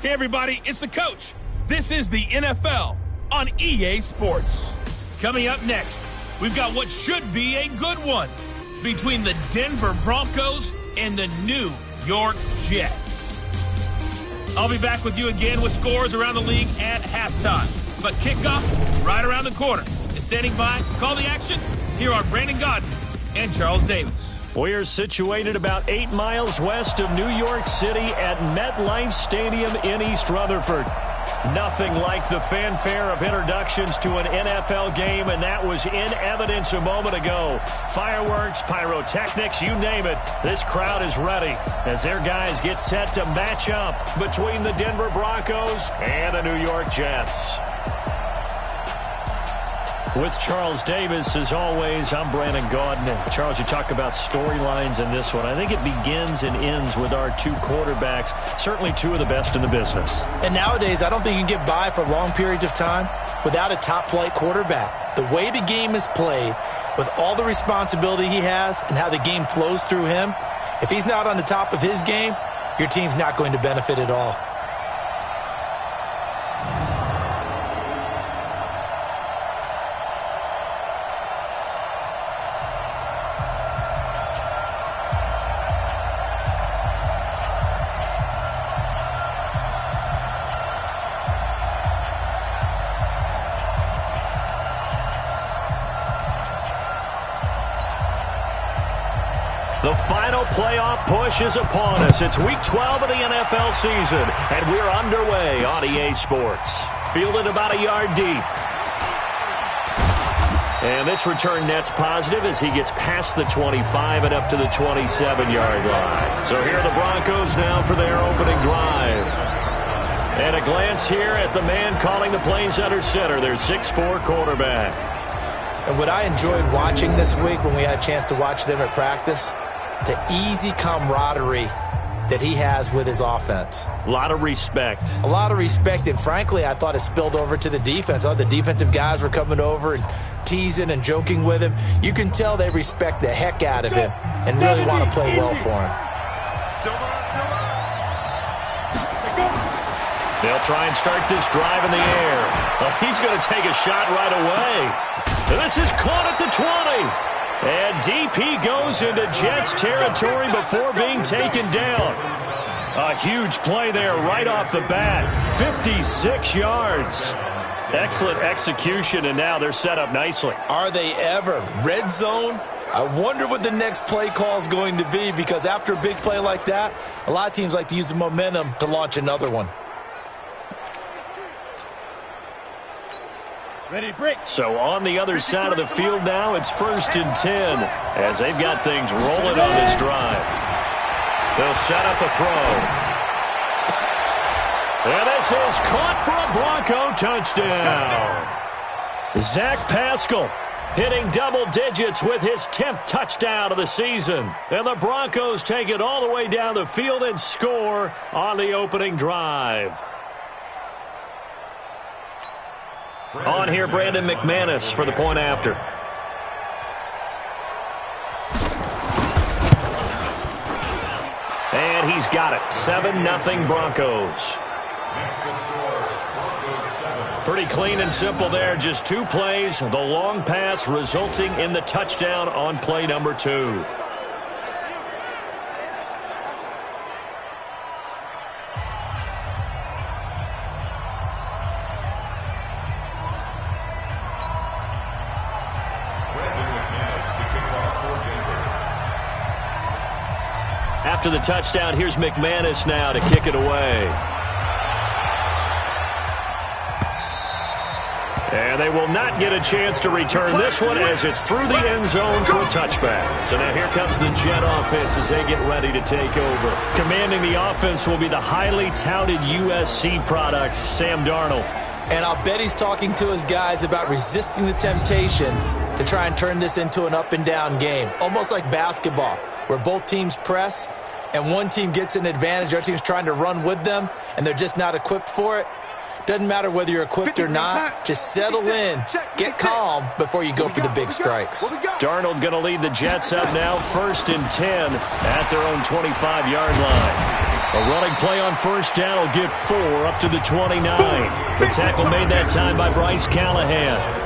Hey everybody, it's the coach. This is the NFL on EA Sports. Coming up next, we've got what should be a good one between the Denver Broncos and the New York Jets. I'll be back with you again with scores around the league at halftime. But kickoff right around the corner. And standing by to call the action, here are Brandon Godden and Charles Davis. We're situated about 8 miles west of New York City at MetLife Stadium in East Rutherford. Nothing like the fanfare of introductions to an NFL game, and that was in evidence a moment ago. Fireworks, pyrotechnics, you name it. This crowd is ready as their guys get set to match up between the Denver Broncos and the New York Jets. With Charles Davis, as always, I'm Brandon Gaudin. Charles, you talk about storylines in this one. I think it begins and ends with our two quarterbacks, certainly two of the best in the business. And nowadays, I don't think you can get by for long periods of time without a top-flight quarterback. The way the game is played, with all the responsibility he has and how the game flows through him, if he's not on the top of his game, your team's not going to benefit at all. The final playoff push is upon us. It's Week 12 of the NFL season, and we're underway on EA Sports. Fielded about a yard deep. And this return net's positive as he gets past the 25 and up to the 27-yard line. So here are the Broncos now for their opening drive. And a glance here at the man calling the plays under center, their 6'4" quarterback. And what I enjoyed watching this week when we had a chance to watch them at practice, the easy camaraderie that he has with his offense. A lot of respect. A lot of respect, and frankly, I thought it spilled over to the defense. The defensive guys were coming over and teasing and joking with him. You can tell they respect the heck out of him and really want to play well for him. They'll try and start this drive in the air. Oh, he's going to take a shot right away. This is caught at the 20. And DP goes into Jets territory before being taken down. A huge play there right off the bat. 56 yards. Excellent execution, and now they're set up nicely. Are they ever? Red zone? I wonder what the next play call is going to be, because after a big play like that, a lot of teams like to use the momentum to launch another one. So on the other side of the field now, it's 1st and 10 as they've got things rolling on this drive. They'll set up a throw. And this is caught for a Bronco touchdown. Zach Pascal hitting double digits with his 10th touchdown of the season. And the Broncos take it all the way down the field and score on the opening drive. On here, Brandon McManus for the point after. And he's got it. 7-0 Broncos. Pretty clean and simple there. Just 2 plays. The long pass resulting in the touchdown on play number 2. After the touchdown, here's McManus now to kick it away. And they will not get a chance to return this one as it's through the end zone for a touchback. So now here comes the Jet offense as they get ready to take over. Commanding the offense will be the highly touted USC product, Sam Darnold. And I'll bet he's talking to his guys about resisting the temptation to try and turn this into an up-and-down game. Almost like basketball, where both teams press, and one team gets an advantage, the other team's trying to run with them, and they're just not equipped for it. Doesn't matter whether you're equipped or not. Just settle in, get calm before you go for the big strikes. Darnold going to lead the Jets up now, 1st and 10 at their own 25-yard line. A running play on first down will get 4 up to the 29. The tackle made that time by Bryce Callahan.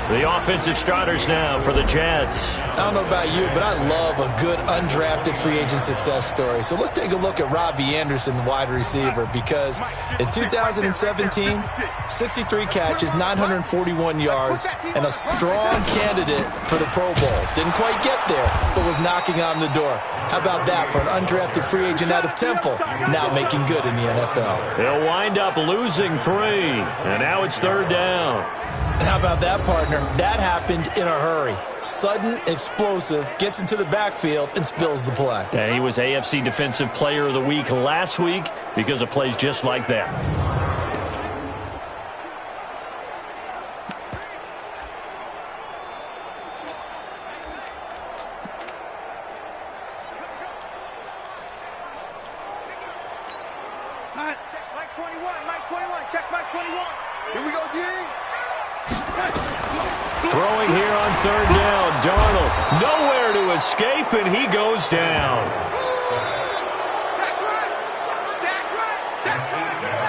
The offensive starters now for the Jets. I don't know about you, but I love a good undrafted free agent success story. So let's take a look at Robbie Anderson, wide receiver, because in 2017, 63 catches, 941 yards, and a strong candidate for the Pro Bowl. Didn't quite get there, but was knocking on the door. How about that for an undrafted free agent out of Temple, now making good in the NFL? They'll wind up losing 3, and now it's 3rd down. How about that, partner? That happened in a hurry. Sudden, explosive, gets into the backfield, and spills the play. And he was AFC Defensive Player of the Week last week because of plays just like that. Check Mike 21, Mike 21, check Mike 21. Here we go, D. Throwing here on 3rd down. Darnold nowhere to escape, and he goes down.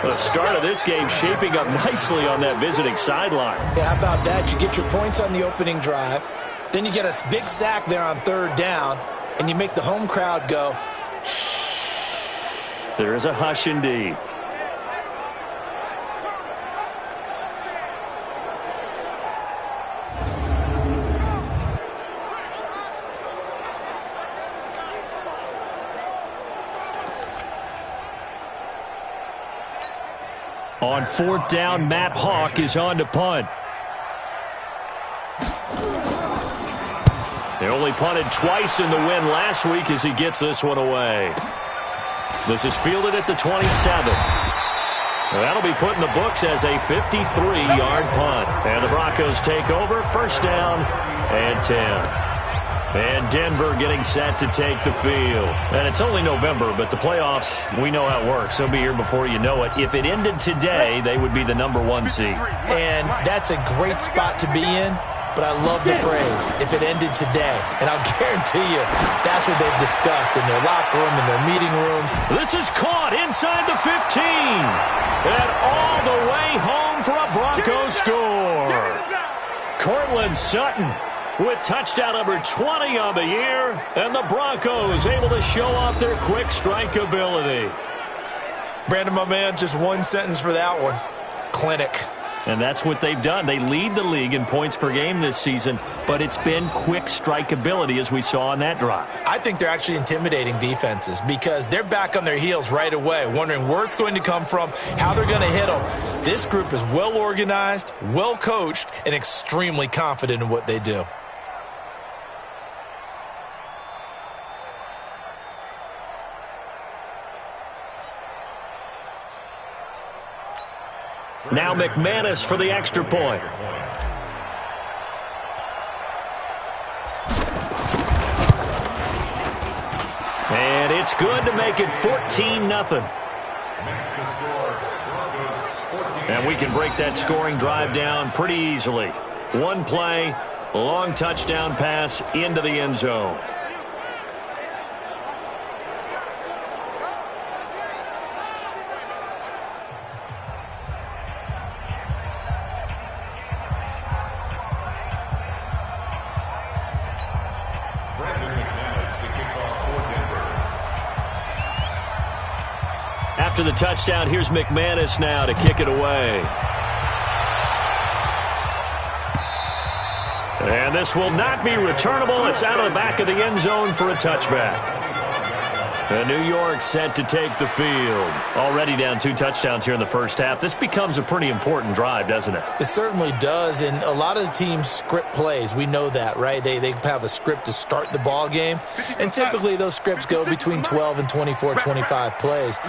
The start of this game shaping up nicely on that visiting sideline. Yeah, how about that? You get your points on the opening drive, then you get a big sack there on 3rd down, and you make the home crowd go. There is a hush indeed. On 4th down, Matt Hawk is on to punt. They only punted twice in the win last week as he gets this one away. This is fielded at the 27. That'll be put in the books as a 53-yard punt. And the Broncos take over, 1st down and 10. And Denver getting set to take the field. And it's only November, but the playoffs, we know how it works. They'll be here before you know it. If it ended today, they would be the #1 seed. And that's a great spot to be in, but I love the phrase, if it ended today. And I'll guarantee you, that's what they've discussed in their locker room, in their meeting rooms. This is caught inside the 15. And all the way home for a Broncos score. Cortland Sutton with touchdown number 20 on the year, and the Broncos able to show off their quick strike ability. Brandon, my man, just one sentence for that one. Clinic. And that's what they've done. They lead the league in points per game this season, but it's been quick strike ability as we saw on that drive. I think they're actually intimidating defenses because they're back on their heels right away, wondering where it's going to come from, how they're going to hit them. This group is well organized, well coached, and extremely confident in what they do. Now McManus for the extra point. And it's good to make it 14-0. And we can break that scoring drive down pretty easily. One play, long touchdown pass into the end zone. After the touchdown, here's McManus now to kick it away. And this will not be returnable. It's out of the back of the end zone for a touchback. And New York set to take the field. Already down 2 touchdowns here in the first half. This becomes a pretty important drive, doesn't it? It certainly does, and a lot of the teams script plays. We know that, right? They have a script to start the ball game, and typically those scripts go between 12 and 24, 25 plays.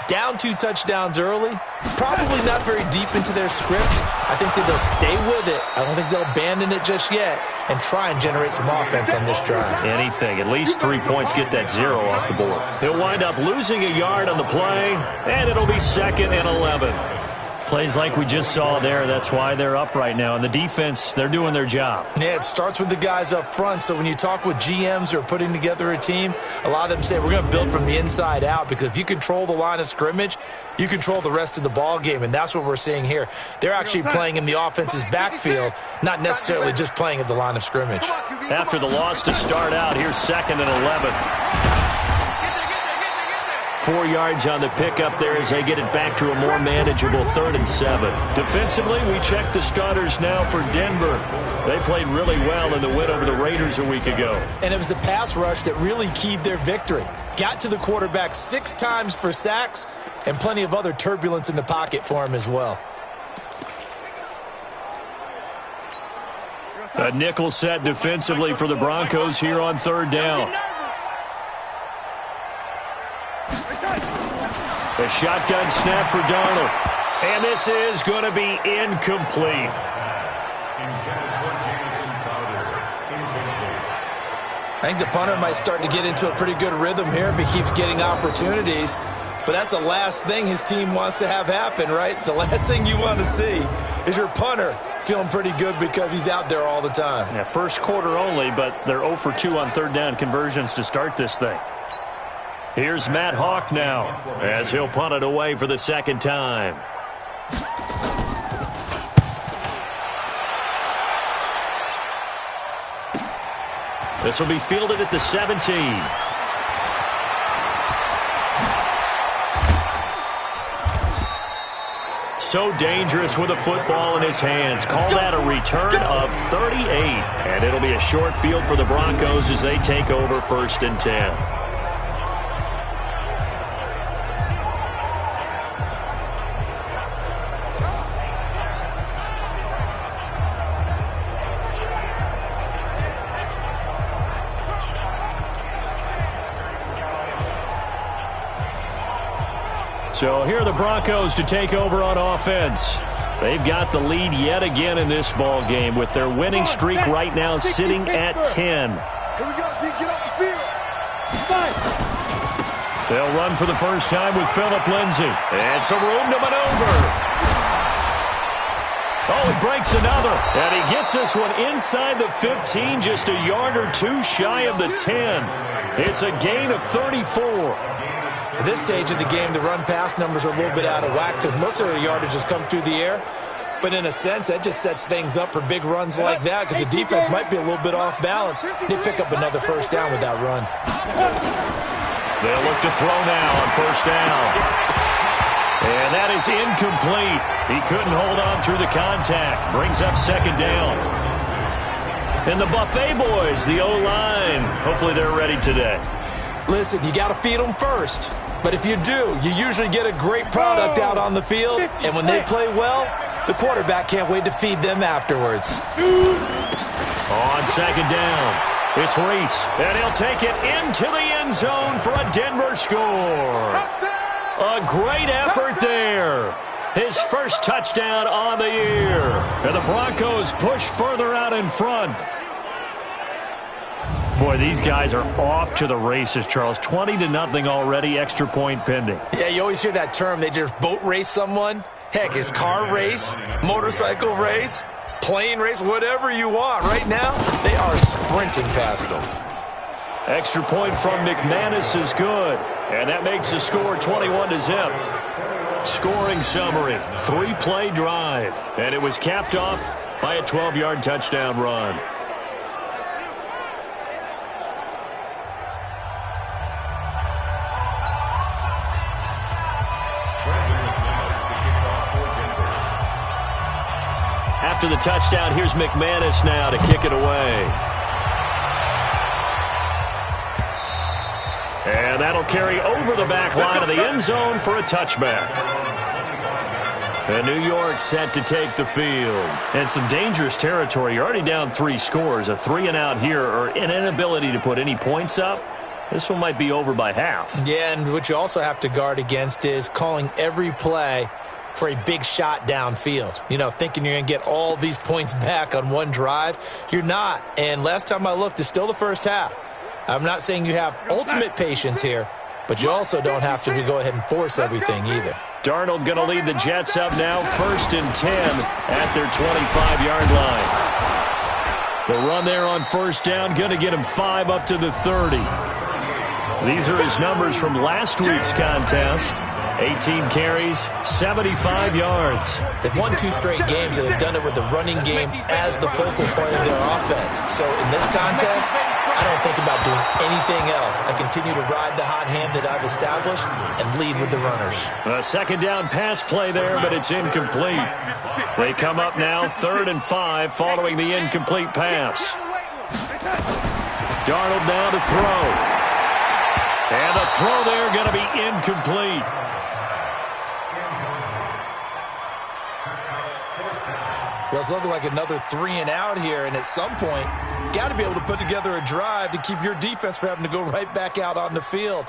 Down 2 touchdowns early, probably not very deep into their script. I think that they'll stay with it. I don't think they'll abandon it just yet and try and generate some offense on this drive. Anything. At least 3 points, get that 0 off the board. He'll wind up losing a yard on the play, and it'll be 2nd and 11. Plays like we just saw there. That's why they're up right now. And the defense, they're doing their job. Yeah, it starts with the guys up front. So when you talk with GMs who are putting together a team, a lot of them say we're going to build from the inside out, because if you control the line of scrimmage, you control the rest of the ball game, and that's what we're seeing here. They're actually playing in the offense's backfield, not necessarily just playing at the line of scrimmage. After the loss to start out, here's 2nd and 11. 4 yards on the pickup there as they get it back to a more manageable 3rd and 7. Defensively, we check the starters now for Denver. They played really well in the win over the Raiders a week ago. And it was the pass rush that really keyed their victory. Got to the quarterback 6 times for sacks, and plenty of other turbulence in the pocket for him as well. A nickel set defensively for the Broncos here on 3rd down. A shotgun snap for Darnold. And this is going to be incomplete. I think the punter might start to get into a pretty good rhythm here if he keeps getting opportunities. But that's the last thing his team wants to have happen, right? The last thing you want to see is your punter feeling pretty good because he's out there all the time. Yeah, first quarter only, but they're 0 for 2 on 3rd down conversions to start this thing. Here's Matt Hawk now as he'll punt it away for the 2nd time. This will be fielded at the 17. So dangerous with a football in his hands. Call that a return of 38. And it'll be a short field for the Broncos as they take over 1st and 10. So here are the Broncos to take over on offense. They've got the lead yet again in this ball game with their winning streak right now sitting at 10. Here we go, G. Get off the field. They'll run for the first time with Phillip Lindsay. And some room to maneuver. Oh, he breaks another. And he gets this one inside the 15, just a yard or 2 shy of the 10. It's a gain of 34. At this stage of the game, the run-pass numbers are a little bit out of whack because most of the yardage has come through the air. But in a sense, that just sets things up for big runs like that because the defense might be a little bit off balance. They pick up another first down with that run. They'll look to throw now on first down. And that is incomplete. He couldn't hold on through the contact. Brings up 2nd down. And the Buffet boys, the O-line, hopefully they're ready today. Listen, you got to feed them first. But if you do, you usually get a great product out on the field. And when they play well, the quarterback can't wait to feed them afterwards. On 2nd down, it's Reese. And he'll take it into the end zone for a Denver score. A great effort there. His first touchdown on the year. And the Broncos push further out in front. Boy, these guys are off to the races, Charles. 20-0 already, extra point pending. Yeah, you always hear that term. They just boat race someone. Heck, it's car race, motorcycle race, plane race, whatever you want. Right now, they are sprinting past them. Extra point from McManus is good. And that makes the score 21-0. Scoring summary, 3-play drive. And it was capped off by a 12-yard touchdown run. After the touchdown, here's McManus now to kick it away. And that'll carry over the back line of the end zone for a touchback. And New York set to take the field. And some dangerous territory. You're already down 3 scores. A 3-and-out here, or an inability to put any points up. This one might be over by half. Yeah, and what you also have to guard against is calling every play for a big shot downfield. You know, thinking you're going to get all these points back on one drive. You're not. And last time I looked, it's still the first half. I'm not saying you have ultimate patience here, but you also don't have to go ahead and force everything either. Darnold going to lead the Jets up now, 1st and 10 at their 25-yard line. The run there on 1st down, going to get him 5 up to the 30. These are his numbers from last week's contest. 18 carries, 75 yards. They've won 2 straight games, and they've done it with the running game as the focal point of their offense. So in this contest, I don't think about doing anything else. I continue to ride the hot hand that I've established and lead with the runners. A 2nd down pass play there, but it's incomplete. They come up now 3rd and 5 following the incomplete pass. Darnold now to throw. And the throw there going to be incomplete. Well, it's looking like another 3 and out here, and at some point, got to be able to put together a drive to keep your defense from having to go right back out on the field.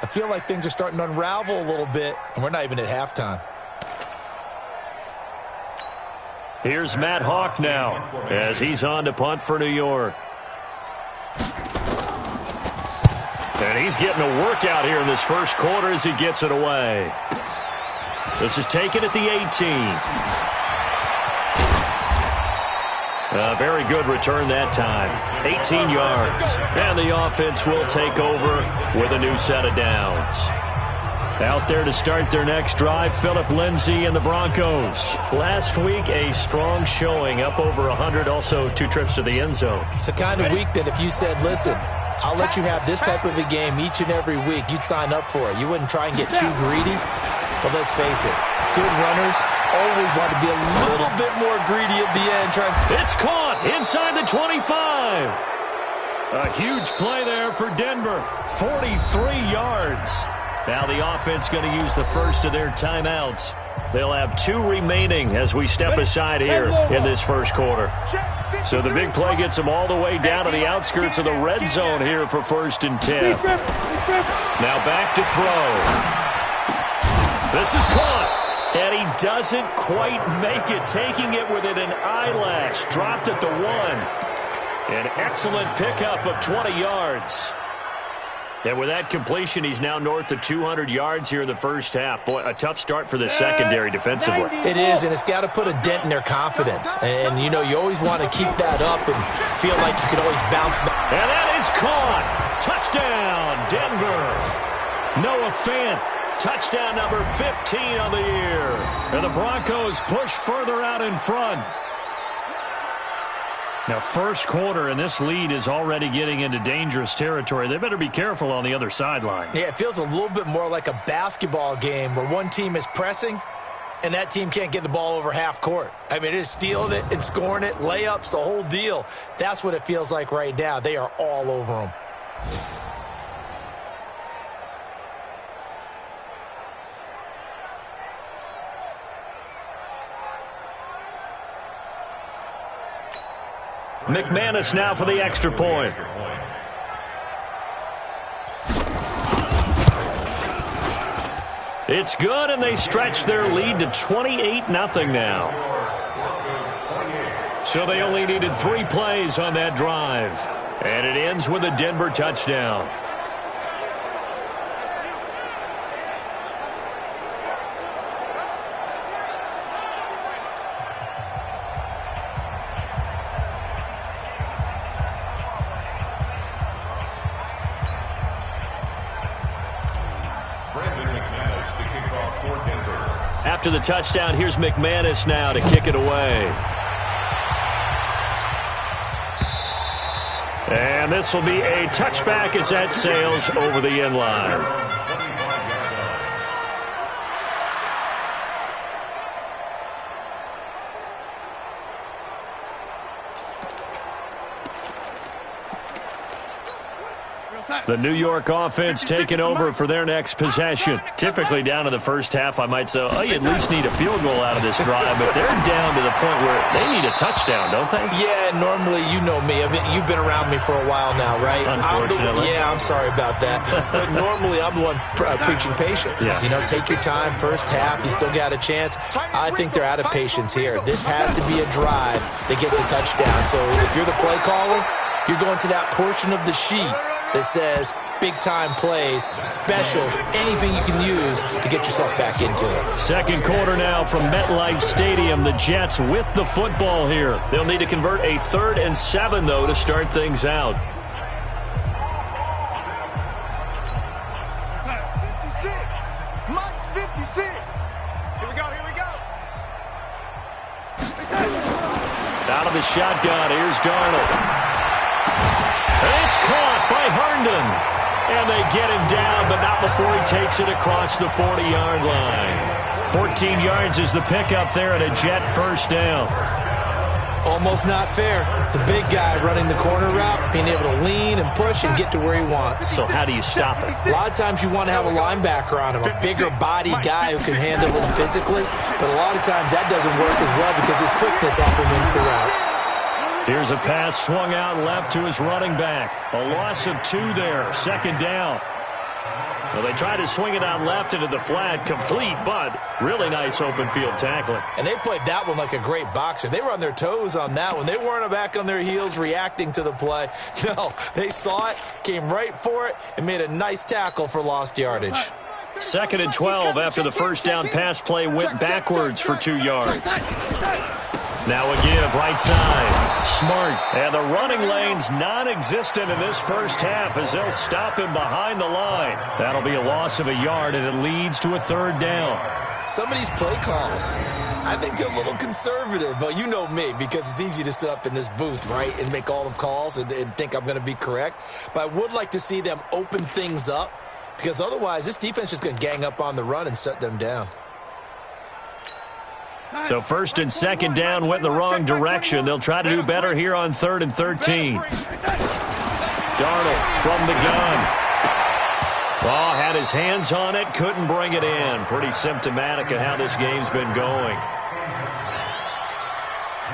I feel like things are starting to unravel a little bit, and we're not even at halftime. Here's Matt Hawk now as he's on to punt for New York. And he's getting a workout here in this first quarter as he gets it away. This is taken at the 18. A very good return that time. 18 yards. And the offense will take over with a new set of downs. Out there to start their next drive, Phillip Lindsay and the Broncos. Last week, a strong showing, up over 100, also 2 trips to the end zone. It's the kind of week that if you said, listen, I'll let you have this type of a game each and every week, you'd sign up for it. You wouldn't try and get too greedy. But let's face it, good runners always want to be a little bit more greedy at the end. It's caught inside the 25. A huge play there for Denver. 43 yards. Now the offense going to use the first of their timeouts. They'll have 2 remaining as we step aside here in this first quarter. So the big play gets them all the way down to the outskirts of the red zone here for 1st and 10. Now back to throw. This is caught. And he doesn't quite make it, taking it within an eyelash. Dropped at the 1. An excellent pickup of 20 yards. And with that completion, he's now north of 200 yards here in the first half. Boy, a tough start for the secondary defensively. It is, and it's got to put a dent in their confidence. And, you know, you always want to keep that up and feel like you can always bounce back. And that is caught. Touchdown, Denver. Noah Fant. Touchdown number 15 on the year. And the Broncos push further out in front. Now, first quarter, and this lead is already getting into dangerous territory. They better be careful on the other sideline. Yeah, it feels a little bit more like a basketball game where one team is pressing and that team can't get the ball over half court. I mean, it is stealing it and scoring it, layups, the whole deal. That's what it feels like right now. They are all over them. McManus now for the extra point. It's good, and they stretch their lead to 28-0 now. So they only needed 3 plays on that drive. And it ends with a Denver touchdown. After the touchdown, here's McManus now to kick it away. And this will be a touchback as that sails over the end line. The New York offense taking over for their next possession. Typically down in the first half, I might say, oh, you at least need a field goal out of this drive, but they're down to the point where they need a touchdown, don't they? Yeah, normally, you know me. I mean, you've been around me for a while now, right? Unfortunately. I'm sorry about that. But normally, I'm the one preaching patience. Yeah. You know, take your time, first half, you still got a chance. I think they're out of patience here. This has to be a drive that gets a touchdown. So if you're the play caller, you're going to that portion of the sheet that says big-time plays, specials, anything you can use to get yourself back into it. Second quarter now from MetLife Stadium. The Jets with the football here. They'll need to convert a 3rd and 7, though, to start things out. 56. Mike's 56. Here we go. Out of the shotgun, here's Darnold. It's caught by Herndon. And they get him down, but not before he takes it across the 40-yard line. 14 yards is the pickup there and a Jet first down. Almost not fair. The big guy running the corner route, being able to lean and push and get to where he wants. So how do you stop it? A lot of times you want to have a linebacker on him, a bigger body guy who can handle him physically. But a lot of times that doesn't work as well because his quickness often wins the route. Here's a pass swung out left to his running back. A loss of 2 there. Second down. Well, they tried to swing it out left into the flat, complete, but really nice open field tackling. And they played that one like a great boxer. They were on their toes on that one. They weren't back on their heels reacting to the play. No, they saw it, came right for it, and made a nice tackle for lost yardage. 2nd and 12 after the first down pass play went backwards for 2 yards. Now a give, right side. Smart. And the running lane's non-existent in this first half as they'll stop him behind the line. That'll be a loss of a yard, and it leads to a 3rd down. Some of these play calls, I think they're a little conservative, but you know me, because it's easy to sit up in this booth, right, and make all the calls and think I'm going to be correct. But I would like to see them open things up, because otherwise this defense is going to gang up on the run and shut them down. So 1st and 2nd down went in the wrong direction. They'll try to do better here on 3rd and 13. Darnold from the gun. Oh, had his hands on it, couldn't bring it in. Pretty symptomatic of how this game's been going.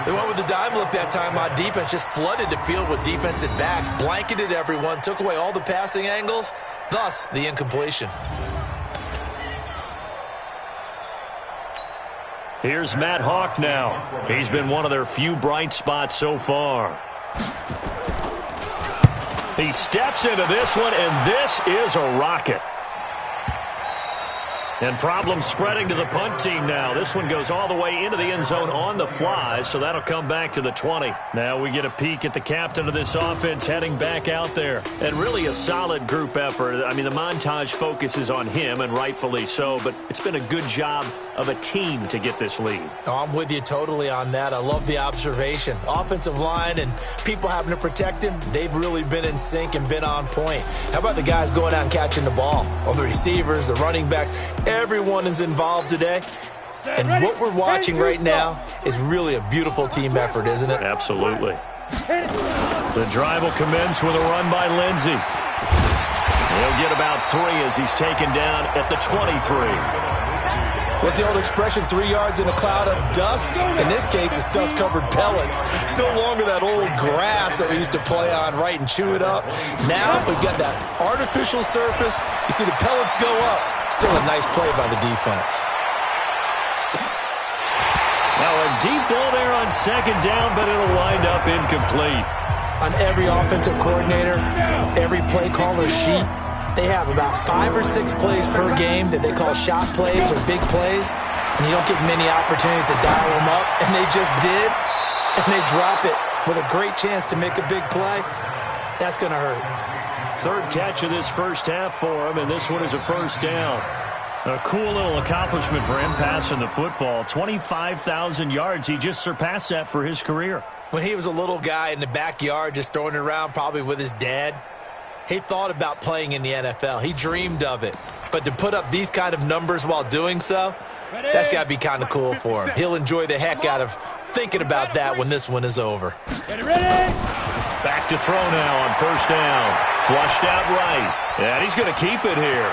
They went with the dime look that time on defense, just flooded the field with defensive backs, blanketed everyone, took away all the passing angles, thus the incompletion. Here's Matt Hawk now. He's been one of their few bright spots so far. He steps into this one, and this is a rocket. And problems spreading to the punt team now. This one goes all the way into the end zone on the fly, so that'll come back to the 20. Now we get a peek at the captain of this offense heading back out there. And really a solid group effort. I mean, the montage focuses on him, and rightfully so, but it's been a good job of a team to get this lead. Oh, I'm with you totally on that. I love the observation. Offensive line and people having to protect him, they've really been in sync and been on point. How about the guys going out and catching the ball? Or the receivers, the running backs, everyone is involved today. And what we're watching right now is really a beautiful team effort, isn't it? Absolutely. The drive will commence with a run by Lindsey. He'll get about 3 as he's taken down at the 23. What's the old expression, 3 yards in a cloud of dust? In this case, it's dust-covered pellets. It's no longer that old grass that we used to play on, right, and chew it up. Now we've got that artificial surface. You see the pellets go up. Still a nice play by the defense. Now a deep ball there on 2nd down, but it'll wind up incomplete. On every offensive coordinator, every play caller sheet, they have about 5 or 6 plays per game that they call shot plays or big plays, and you don't get many opportunities to dial them up, and they just did, and they drop it with a great chance to make a big play. That's going to hurt. 3rd catch of this first half for him, and this one is a first down. A cool little accomplishment for him passing the football. 25,000 yards. He just surpassed that for his career. When he was a little guy in the backyard just throwing it around probably with his dad, he thought about playing in the NFL. He dreamed of it. But to put up these kind of numbers while doing so, that's got to be kind of cool for him. He'll enjoy the heck out of thinking about that when this one is over. Back to throw now on 1st down. Flushed out right. And he's going to keep it here.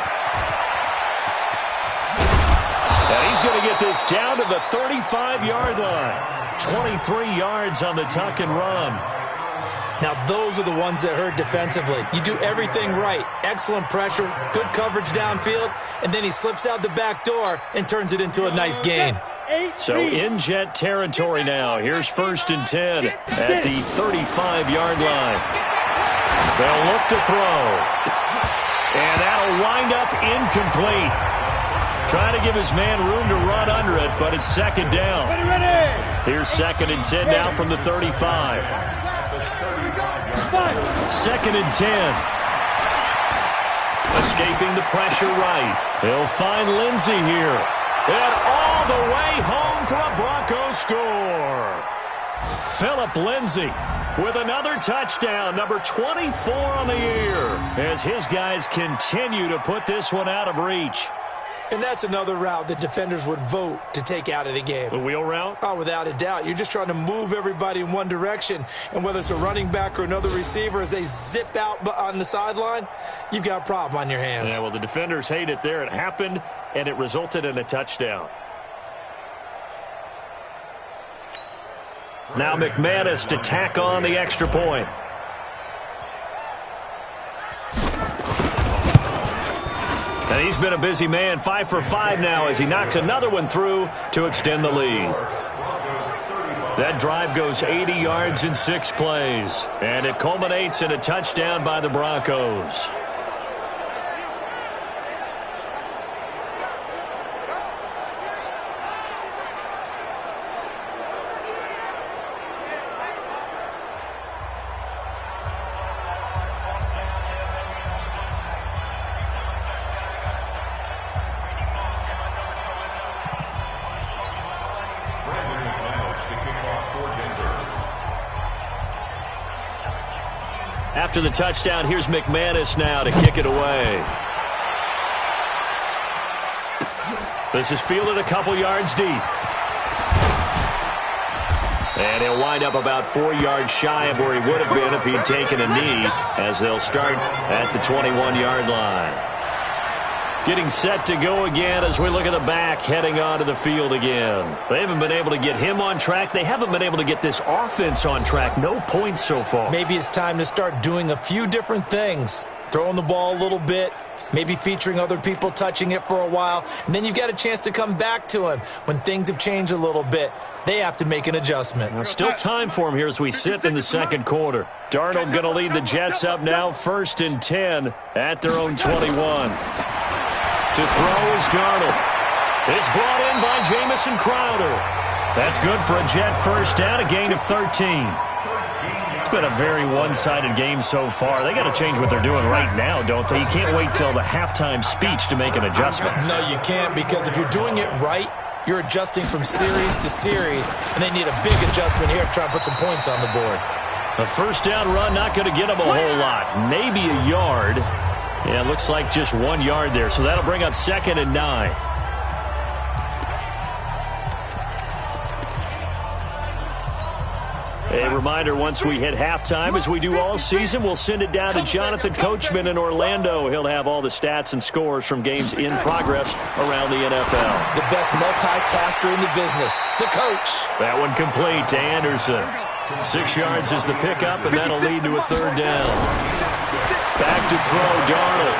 And he's going to get this down to the 35-yard line. 23 yards on the tuck and run. Now, those are the ones that hurt defensively. You do everything right. Excellent pressure, good coverage downfield, and then he slips out the back door and turns it into a nice gain. So in Jet territory now. Here's 1st and 10 at the 35-yard line. They'll look to throw. And that'll wind up incomplete. Trying to give his man room to run under it, but it's second down. Here's 2nd and 10 now from the 35. 2nd and 10. Escaping the pressure right. He'll find Lindsey here. And all the way home for a Broncos score. Phillip Lindsey with another touchdown, number 24 on the year, as his guys continue to put this one out of reach. And that's another route that defenders would vote to take out of the game. The wheel route? Oh, without a doubt. You're just trying to move everybody in one direction. And whether it's a running back or another receiver, as they zip out on the sideline, you've got a problem on your hands. Yeah, well, the defenders hate it there. It happened, and it resulted in a touchdown. Now McManus to tack on the extra point. And he's been a busy man, 5 for 5 now as he knocks another one through to extend the lead. That drive goes 80 yards in 6 plays, and it culminates in a touchdown by the Broncos. After the touchdown, here's McManus now to kick it away. This is fielded a couple yards deep. And he'll wind up about 4 yards shy of where he would have been if he'd taken a knee, as they'll start at the 21-yard line. Getting set to go again as we look at the back, heading onto the field again. They haven't been able to get him on track. They haven't been able to get this offense on track. No points so far. Maybe it's time to start doing a few different things. Throwing the ball a little bit, maybe featuring other people touching it for a while, and then you've got a chance to come back to him when things have changed a little bit. They have to make an adjustment. Well, still time for him here as we sit in the second quarter. Darnold going to lead the Jets up now, 1st and 10 at their own 21. To throw is Darnold. It's brought in by Jamison Crowder. That's good for a Jet first down, a gain of 13. It's been a very one-sided game so far. They got to change what they're doing right now, don't they? You can't wait till the halftime speech to make an adjustment. No, you can't, because if you're doing it right, you're adjusting from series to series, and they need a big adjustment here to try and put some points on the board. A first down run not going to get them a whole lot. Maybe a yard. Yeah, it looks like just 1 yard there, so that'll bring up 2nd and 9. A reminder, once we hit halftime, as we do all season, we'll send it down to Jonathan Coachman in Orlando. He'll have all the stats and scores from games in progress around the NFL. The best multitasker in the business, the coach. That one complete to Anderson. 6 yards is the pickup, and that'll lead to a third down. Back to throw, Darnold.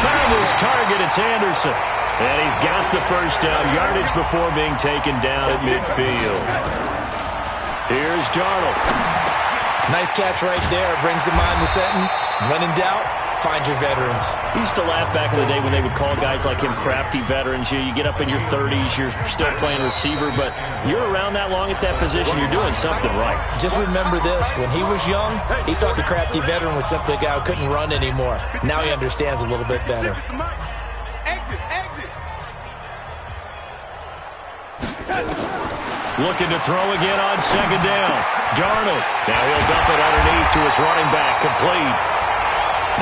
Found his target, it's Anderson. And he's got the first down yardage before being taken down at midfield. Here's Darnold. Nice catch right there. Brings to mind the sentence, when in doubt, find your veterans. We used to laugh back in the day when they would call guys like him crafty veterans. You get up in your 30s, you're still playing receiver, but you're around that long at that position, you're doing something right. Just remember this. When he was young, he thought the crafty veteran was simply a guy who couldn't run anymore. Now he understands a little bit better. Looking to throw again on 2nd down. Darnold. Now he'll dump it underneath to his running back. Complete.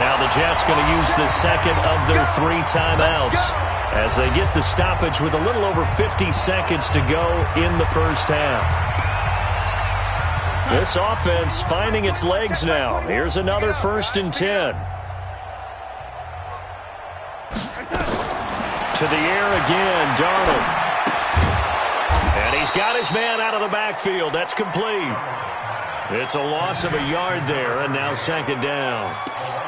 Now the Jets going to use the second of their 3 timeouts as they get the stoppage with a little over 50 seconds to go in the first half. This offense finding its legs now. Here's another 1st and 10. To the air again, Darnold. And he's got his man out of the backfield. That's complete. It's a loss of a yard there, and now 2nd down.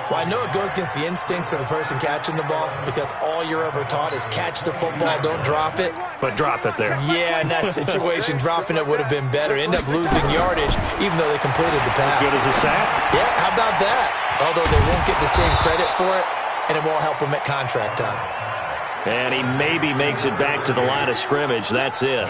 Well, I know it goes against the instincts of the person catching the ball, because all you're ever taught is catch the football, don't drop it. But drop it there. Yeah, in that situation, dropping it would have been better. End up losing yardage, even though they completed the pass. As good as a sack? Yeah, how about that? although they won't get the same credit for it, and it won't help them at contract time. And he maybe makes it back to the line of scrimmage. That's it.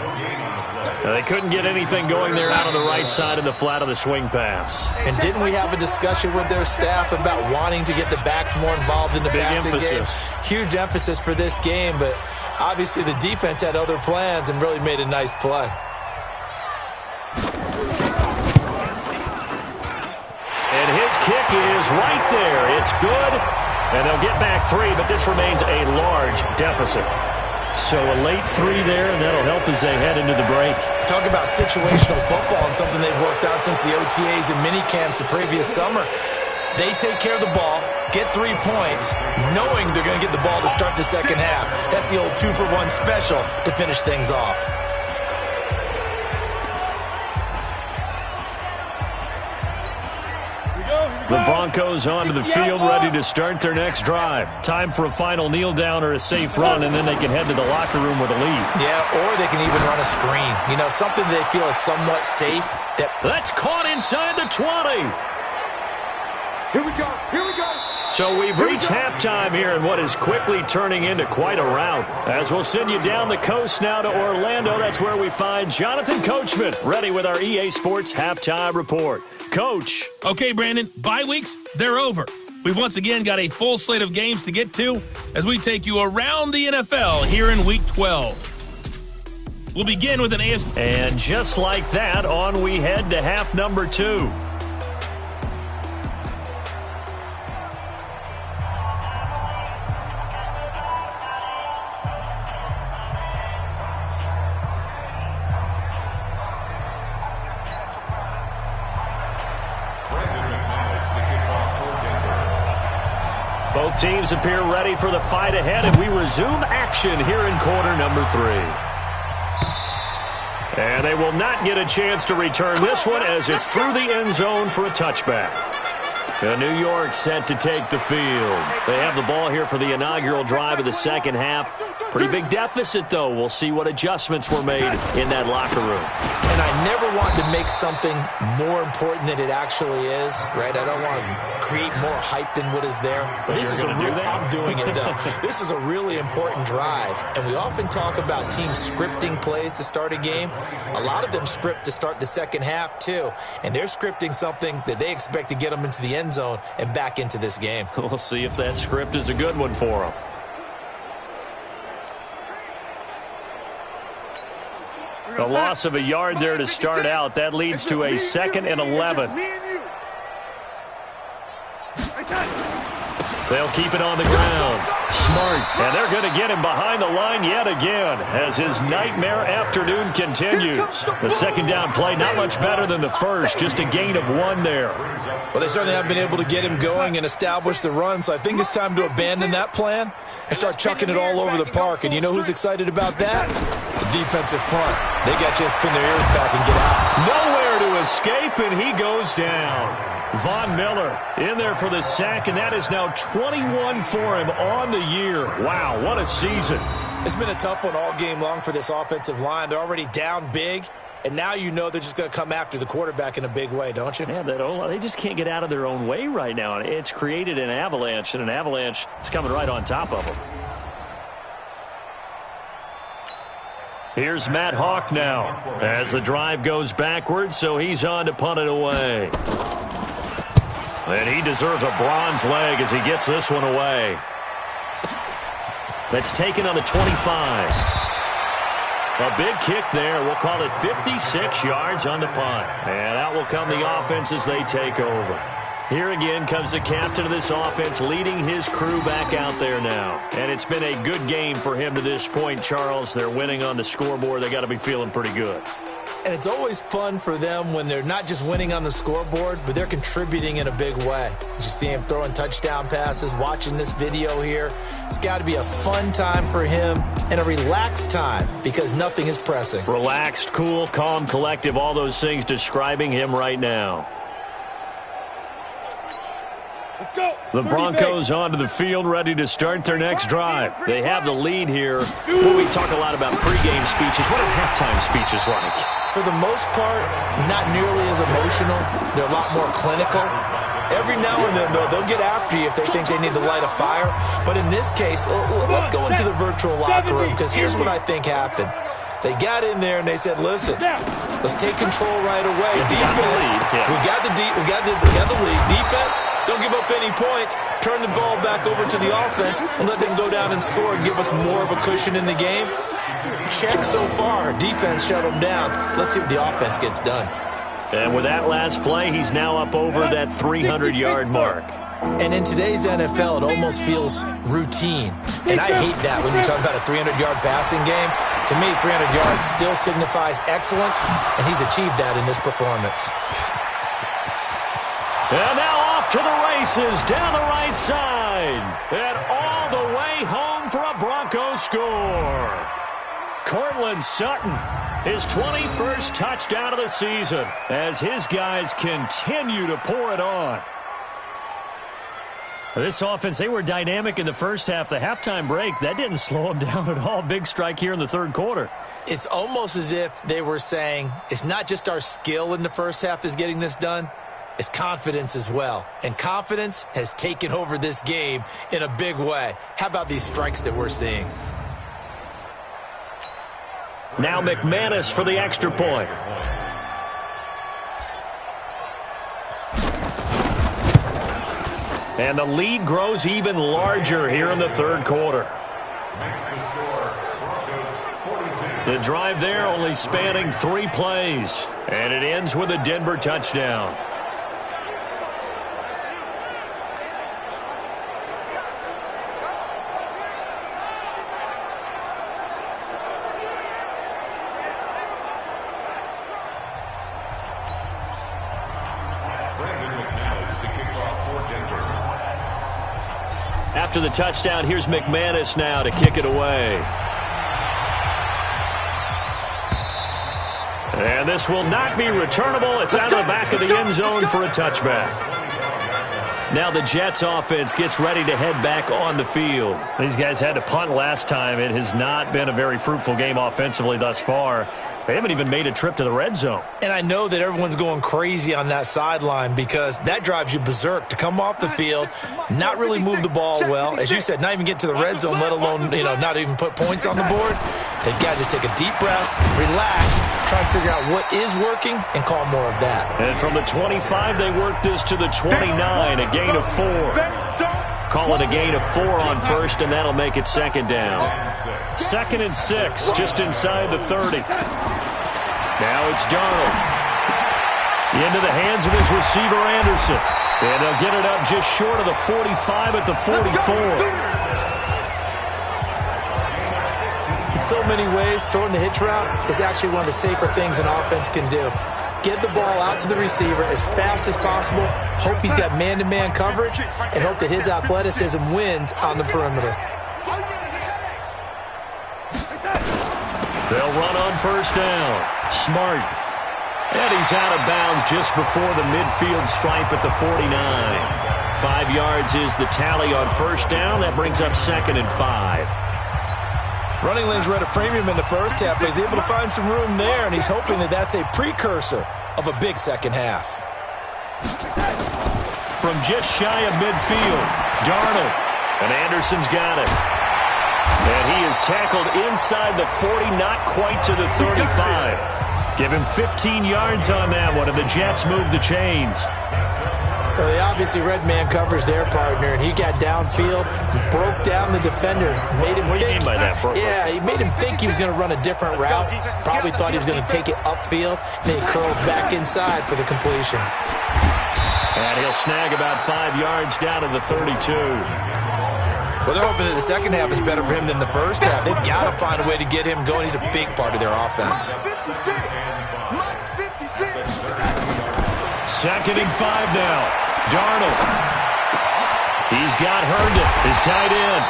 They couldn't get anything going there out on the right side of the flat of the swing pass. And didn't we have a discussion with their staff about wanting to get the backs more involved in the passing game? Huge emphasis for this game, but obviously the defense had other plans and really made a nice play. And his kick is right there. It's good. And they'll get back 3, but this remains a large deficit. So a late 3 there, and that'll help as they head into the break. Talk about situational football and something they've worked out since the OTAs and mini camps the previous summer. They take care of the ball, get 3 points, knowing they're going to get the ball to start the second half. That's the old 2-for-1 special to finish things off. The Broncos onto the field, ready to start their next drive. Time for a final kneel down or a safe run, and then they can head to the locker room with a lead. Yeah, or they can even run a screen. You know, something they feel is somewhat safe. That's caught inside the 20. Here we go. Here we go. So we've reached halftime here in what is quickly turning into quite a rout. As we'll send you down the coast now to Orlando, that's where we find Jonathan Coachman, ready with our EA Sports Halftime Report. Coach. Okay, Brandon, bye weeks, they're over. We've once again got a full slate of games to get to as we take you around the NFL here in Week 12. We'll begin with an AFC. And just like that, on we head to half number 2. Both teams appear ready for the fight ahead, and we resume action here in quarter number 3. And they will not get a chance to return this one as it's through the end zone for a touchback. And New York set to take the field. They have the ball here for the inaugural drive of the second half. Pretty big deficit, though. We'll see what adjustments were made in that locker room. And I never want to make something more important than it actually is, right? I don't want to create more hype than what is there. But this is a real, I'm doing it, though. This is a really important drive. And we often talk about teams scripting plays to start a game. A lot of them script to start the second half, too. And they're scripting something that they expect to get them into the end zone and back into this game. We'll see if that script is a good one for them. A loss of a yard there to start out. That leads to a 2nd and 11. They'll keep it on the ground. Smart. And they're going to get him behind the line yet again as his nightmare afternoon continues. The second down play, not much better than the first, just a gain of 1 there. Well, they certainly have been able to get him going and establish the run, so I think it's time to abandon that plan and start chucking it all over the park. And you know who's excited about that? The defensive front. They got to just pin their ears back and get out. Nowhere to escape, and he goes down. Von Miller in there for the sack, and that is now 21 for him on the year. Wow, what a season. It's been a tough one all game long for this offensive line. They're already down big, and now you know they're just going to come after the quarterback in a big way, don't you? Yeah, they just can't get out of their own way right now. It's created an avalanche, and an avalanche is coming right on top of them. Here's Matt Hawk now as the drive goes backwards, so he's on to punt it away. And he deserves a bronze leg as he gets this one away. That's taken on the 25. A big kick there. We'll call it 56 yards on the punt. And out will come the offense as they take over. Here again comes the captain of this offense leading his crew back out there now. And it's been a good game for him to this point, Charles. They're winning on the scoreboard. They got to be feeling pretty good. And it's always fun for them when they're not just winning on the scoreboard, but they're contributing in a big way. You see him throwing touchdown passes, watching this video here. It's got to be a fun time for him and a relaxed time because nothing is pressing. Relaxed, cool, calm, collective, all those things describing him right now. Let's go. The Broncos onto the field, ready to start their next drive. They have the lead here. Well, we talk a lot about pregame speeches. What are halftime speeches like? For the most part, not nearly as emotional. They're a lot more clinical. Every now and then, though, they'll get after you if they think they need to light a fire. But in this case, let's go into the virtual locker room, because here's what I think happened. They got in there and they said, listen, let's take control right away. Defense, we got the lead. Defense, don't give up any points. Turn the ball back over to the offense and let them go down and score and give us more of a cushion in the game. Check so far. Defense shut them down. Let's see what the offense gets done. And with that last play, he's now up over that 300-yard mark. And in today's NFL, it almost feels routine. And I hate that when you talk about a 300-yard passing game. To me, 300 yards still signifies excellence, and he's achieved that in this performance. And now off to the races down the right side. And all the way home for a Broncos score. Courtland Sutton, his 21st touchdown of the season, as his guys continue to pour it on. This offense, they were dynamic in the first half. The halftime break, that didn't slow them down at all. Big strike here in the third quarter. It's almost as if they were saying, it's not just our skill in the first half that's getting this done, it's confidence as well. And confidence has taken over this game in a big way. How about these strikes that we're seeing? Now McManus for the extra point. And the lead grows even larger here in the third quarter. The drive there only spanning 3 plays. And it ends with a Denver touchdown. After the touchdown, here's McManus now to kick it away. And this will not be returnable. It's out of the back of the end zone for a touchback. Now the Jets offense gets ready to head back on the field. These guys had to punt last time. It has not been a very fruitful game offensively thus far. They haven't even made a trip to the red zone. And I know that everyone's going crazy on that sideline because that drives you berserk to come off the field, not really move the ball well. As you said, not even get to the red zone, let alone, not even put points on the board. They've got to just take a deep breath, relax, try and figure out what is working, and call more of that. And from the 25, they work this to the 29, a gain of 4. Call it a gain of 4 on first, and that'll make it second down. 2nd and 6, just inside the 30. Now it's Darnold. Into the hands of his receiver, Anderson. And they'll get it up just short of the 45 at the 44. In so many ways, throwing the hitch route is actually one of the safer things an offense can do. Get the ball out to the receiver as fast as possible, hope he's got man-to-man coverage, and hope that his athleticism wins on the perimeter. They'll run on first down. Smart. And he's out of bounds just before the midfield stripe at the 49. 5 yards is the tally on first down. That brings up 2nd and 5. Running lanes were at a premium in the first half, but he's able to find some room there, and he's hoping that that's a precursor of a big second half. From just shy of midfield, Darnold. And Anderson's got it. And he is tackled inside the 40, not quite to the 35. Give him 15 yards on that one, and the Jets move the chains. Well, they obviously read man coverage their partner, and he got downfield, broke down the defender, made him think. What do you mean by that, bro? Yeah, he made him think he was going to run a different route. Probably thought he was going to take it upfield, and then he curls back inside for the completion. And he'll snag about 5 yards down to the 32. Well, they're hoping that the second half is better for him than the first half. They've got to find a way to get him going. He's a big part of their offense. 2nd and 5 now. Darnold. He's got Herndon, his tight end.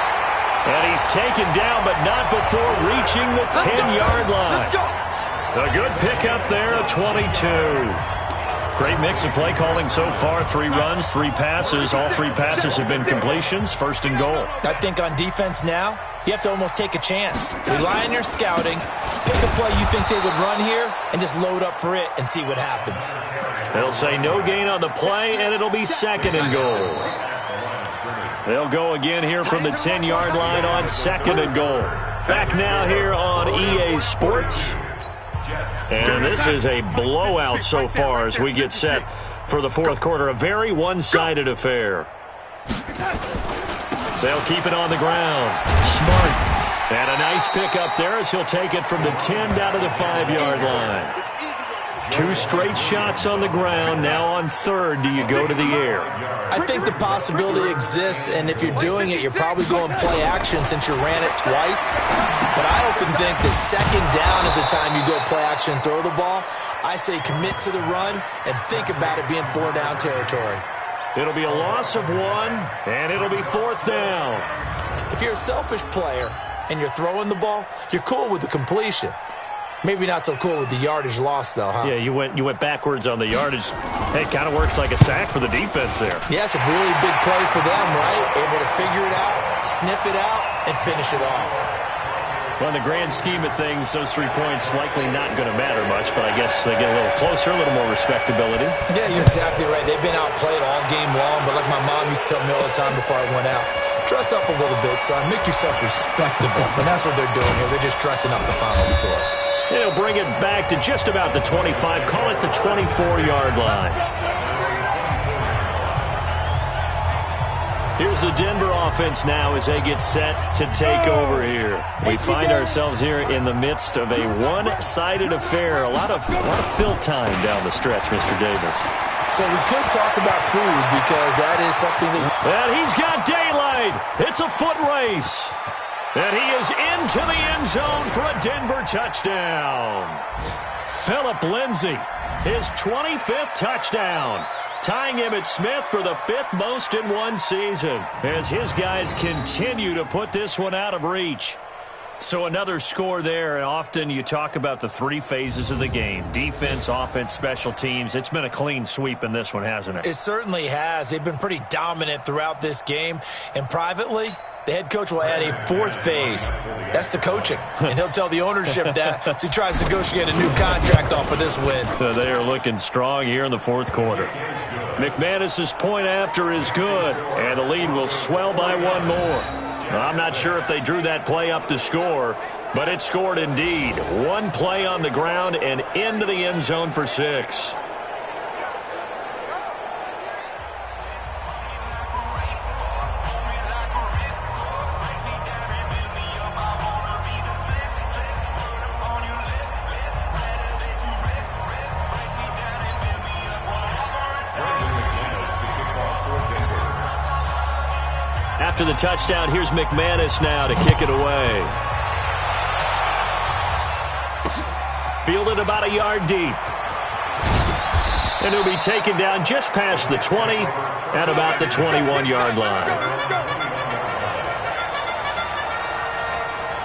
And he's taken down, but not before reaching the 10-yard line. A good pickup there, a 22. Great mix of play calling so far. 3 runs, 3 passes. All 3 passes have been completions. 1st and goal. I think on defense now, You have to almost take a chance. Rely on your scouting, pick a play you think they would run here, and just load up for it and see what happens. They'll say no gain on the play, and it'll be 2nd and goal. They'll go again here from the 10-yard line on 2nd and goal. Back now here on EA Sports. And this is a blowout so far as we get set for the 4th quarter. A very one-sided affair. They'll keep it on the ground. Smart. And a nice pickup there as he'll take it from the 10 down to the 5-yard line. 2 straight shots on the ground. Now on 3rd, do you go to the air? I think the possibility exists, and if you're doing it, you're probably going play action since you ran it twice. But I often think that 2nd down is the time you go play action and throw the ball. I say commit to the run and think about it being 4-down territory. It'll be a loss of 1, and it'll be 4th down. If you're a selfish player and you're throwing the ball, you're cool with the completion. Maybe not so cool with the yardage loss, though, huh? Yeah, you went backwards on the yardage. Hey, it kind of works like a sack for the defense there. Yeah, it's a really big play for them, right? Able to figure it out, sniff it out, and finish it off. Well, in the grand scheme of things, those 3 points likely not going to matter much, but I guess they get a little closer, a little more respectability. Yeah, you're exactly right. They've been outplayed all game long, but like my mom used to tell me all the time before I went out, dress up a little bit, son. Make yourself respectable. And that's what they're doing here. They're just dressing up the final score. He'll bring it back to just about the 25. Call it the 24-yard line. Here's the Denver offense now as they get set to take over here. We find ourselves here in the midst of a one-sided affair. A lot of fill time down the stretch, Mr. Davis. So we could talk about food because that is something that... And he's got daylight. It's a foot race. And he is into the end zone for a Denver touchdown. Phillip Lindsay, his 25th touchdown, tying Emmitt Smith for the 5th most in one season as his guys continue to put this one out of reach. So another score there, and often you talk about the 3 phases of the game: defense, offense, special teams. It's been a clean sweep in this one, hasn't it? It certainly has. They've been pretty dominant throughout this game, and privately, the head coach will add a 4th phase. That's the coaching. And he'll tell the ownership that as he tries to negotiate a new contract off of this win. They are looking strong here in the 4th quarter. McManus's point after is good, and the lead will swell by 1 more. I'm not sure if they drew that play up to score, but it scored indeed. 1 play on the ground and into the end zone for 6. After the touchdown, here's McManus now to kick it away. Fielded about a yard deep. And he'll be taken down just past the 20 at about the 21-yard line.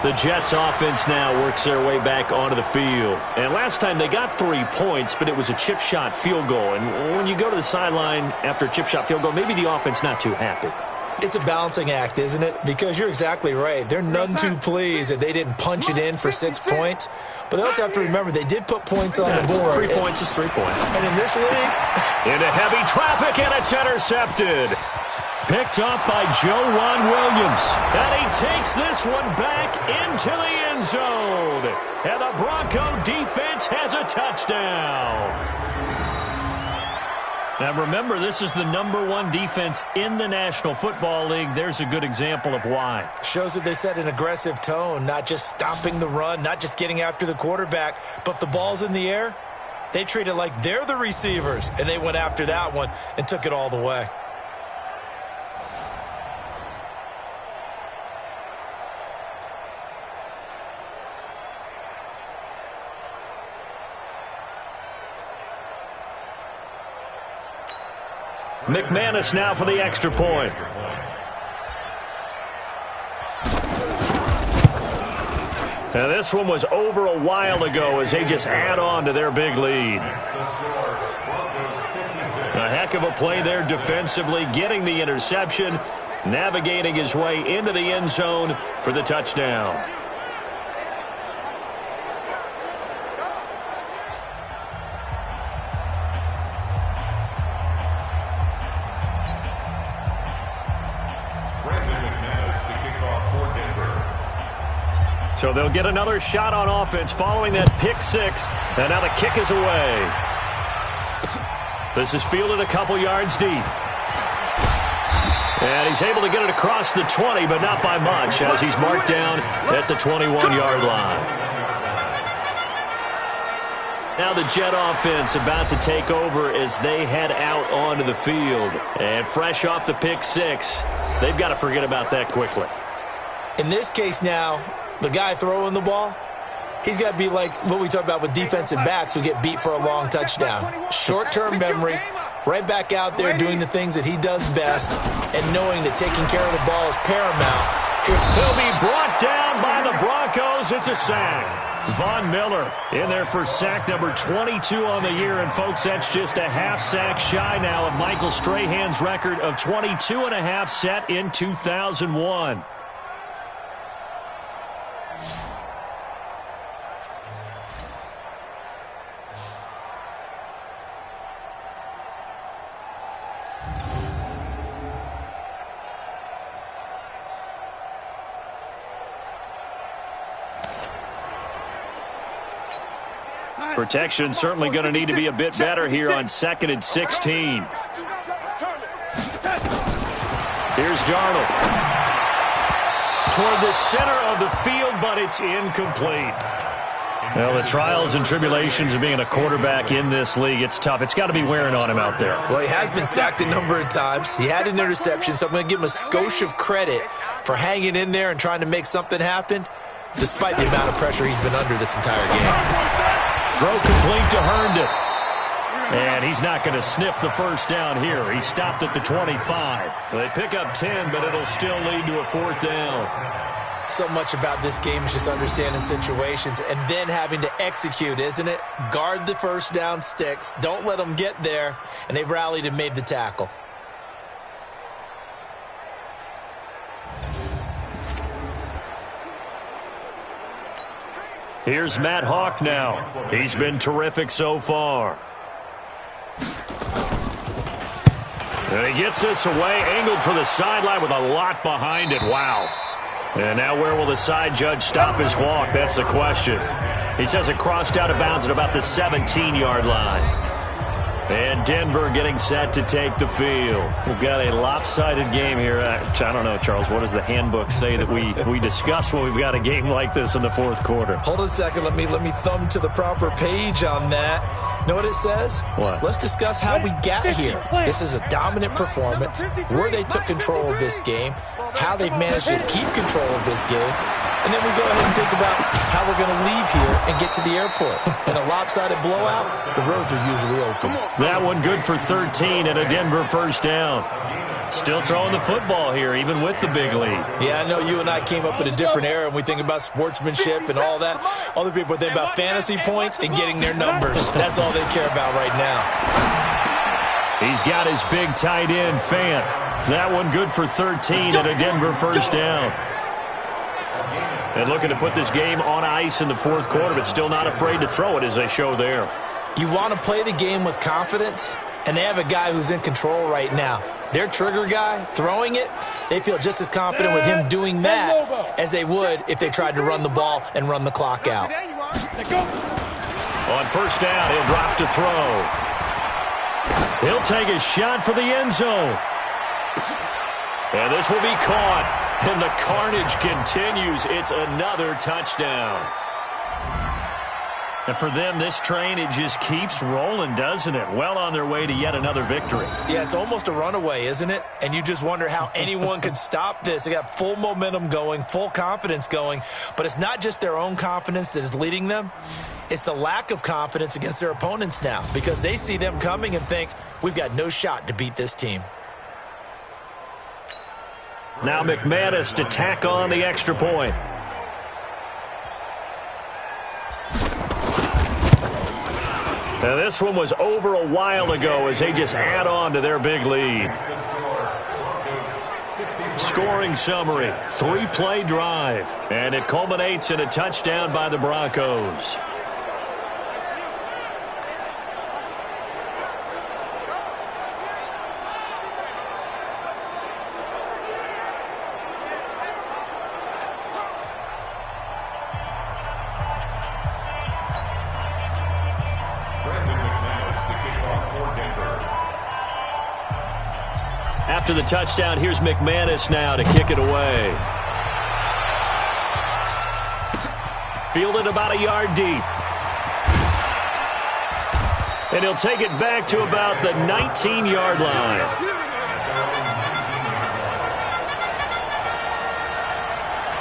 The Jets offense now works their way back onto the field. And last time they got 3 points, but it was a chip shot field goal. And when you go to the sideline after a chip shot field goal, maybe the offense not too happy. It's a balancing act, isn't it? Because you're exactly right. They're none too pleased that they didn't punch it in for 6 points. But they also have to remember they did put points on the board. 3 points is 3 points. And in this league... Into heavy traffic, and it's intercepted. Picked up by Joejuan Williams. And he takes this one back into the end zone. And the Bronco defense has a touchdown. Now remember, this is the #1 defense in the National Football League. There's a good example of why. Shows that they set an aggressive tone, not just stopping the run, not just getting after the quarterback, but the ball's in the air. They treat it like they're the receivers, and they went after that one and took it all the way. McManus now for the extra point. Now this one was over a while ago as they just add on to their big lead. A heck of a play there defensively, getting the interception, navigating his way into the end zone for the touchdown. So they'll get another shot on offense following that pick six. And now the kick is away. This is fielded a couple yards deep. And he's able to get it across the 20, but not by much, as he's marked down at the 21-yard line. Now the Jet offense about to take over as they head out onto the field. And fresh off the pick six, they've got to forget about that quickly. In this case now, the guy throwing the ball, he's got to be like what we talk about with defensive backs who get beat for a long touchdown. Short-term memory, right back out there doing the things that he does best and knowing that taking care of the ball is paramount. He'll be brought down by the Broncos. It's a sack. Von Miller in there for sack number 22 on the year. And, folks, that's just a half sack shy now of Michael Strahan's record of 22 and a half set in 2001. Protection certainly going to need to be a bit better here on 2nd and 16. Here's Darnold. Toward the center of the field, but it's incomplete. Well, the trials and tribulations of being a quarterback in this league, it's tough. It's got to be wearing on him out there. Well, he has been sacked a number of times. He had an interception, so I'm going to give him a skosh of credit for hanging in there and trying to make something happen, despite the amount of pressure he's been under this entire game. Throw complete to Herndon. And he's not going to sniff the first down here. He stopped at the 25. They pick up 10, but it'll still lead to a 4th down. So much about this game is just understanding situations and then having to execute, isn't it? Guard the first down sticks. Don't let them get there. And they've rallied and made the tackle. Here's Matt Hawk now. He's been terrific so far. And he gets this away, angled for the sideline with a lot behind it. Wow. And now where will the side judge stop his walk? That's the question. He says it crossed out of bounds at about the 17-yard line. And Denver getting set to take the field. We've got a lopsided game here. I don't know, Charles, what does the handbook say that we discuss when we've got a game like this in the fourth quarter? Hold on a second. Let me thumb to the proper page on that. Know what it says? What? Let's discuss how we got here. This is a dominant performance, where they took control of this game, how they've managed to keep control of this game, and then we go ahead and think about how we're going to leave here and get to the airport. In a lopsided blowout, the roads are usually open. That one good for 13 and a Denver first down. Still throwing the football here, even with the big lead. Yeah, I know you and I came up in a different era, and we think about sportsmanship and all that. Other people think about fantasy points and getting their numbers. That's all they care about right now. He's got his big tight end, Fant. That one good for 13 and a Denver first down. And looking to put this game on ice in the fourth quarter, but still not afraid to throw it as they show there. You want to play the game with confidence, and they have a guy who's in control right now. Their trigger guy, throwing it, they feel just as confident with him doing that as they would if they tried to run the ball and run the clock out. On first down, he'll drop to throw. He'll take a shot for the end zone. And this will be caught. And the carnage continues. It's another touchdown. And for them, this train, it just keeps rolling, doesn't it? Well on their way to yet another victory. Yeah, it's almost a runaway, isn't it? And you just wonder how anyone could stop this. They got full momentum going, full confidence going. But it's not just their own confidence that is leading them. It's the lack of confidence against their opponents now, because they see them coming and think, we've got no shot to beat this team. Now McManus to tack on the extra point. Now this one was over a while ago as they just add on to their big lead. scoring summary. 3-play drive. And it culminates in a touchdown by the Broncos. After the touchdown, here's McManus now to kick it away. Fielded about a yard deep. And he'll take it back to about the 19-yard line.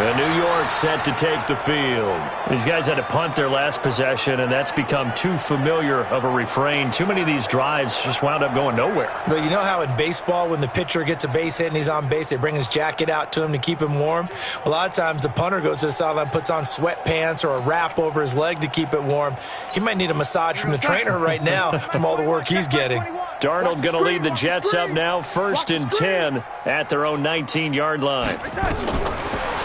And New York set to take the field. These guys had to punt their last possession, and that's become too familiar of a refrain. Too many of these drives just wound up going nowhere. Well, you know how in baseball when the pitcher gets a base hit and he's on base, they bring his jacket out to him to keep him warm? Well, a lot of times the punter goes to the sideline, puts on sweatpants or a wrap over his leg to keep it warm. He might need a massage from the trainer right now from all the work he's getting. Darnold going to lead the Jets up now, 1st and 10 at their own 19-yard line.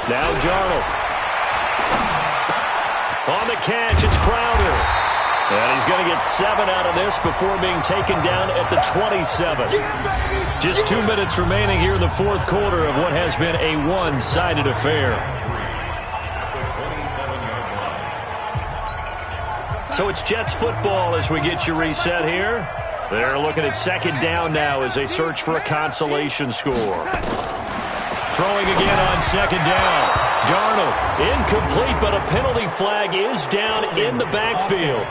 Now Darnold. On the catch, it's Crowder. And he's going to get 7 out of this before being taken down at the 27. Just 2 minutes remaining here in the fourth quarter of what has been a one-sided affair. So it's Jets football as we get you reset here. They're looking at 2nd down now as they search for a consolation score. Throwing again on 2nd down. Darnold, incomplete, but a penalty flag is down in the backfield.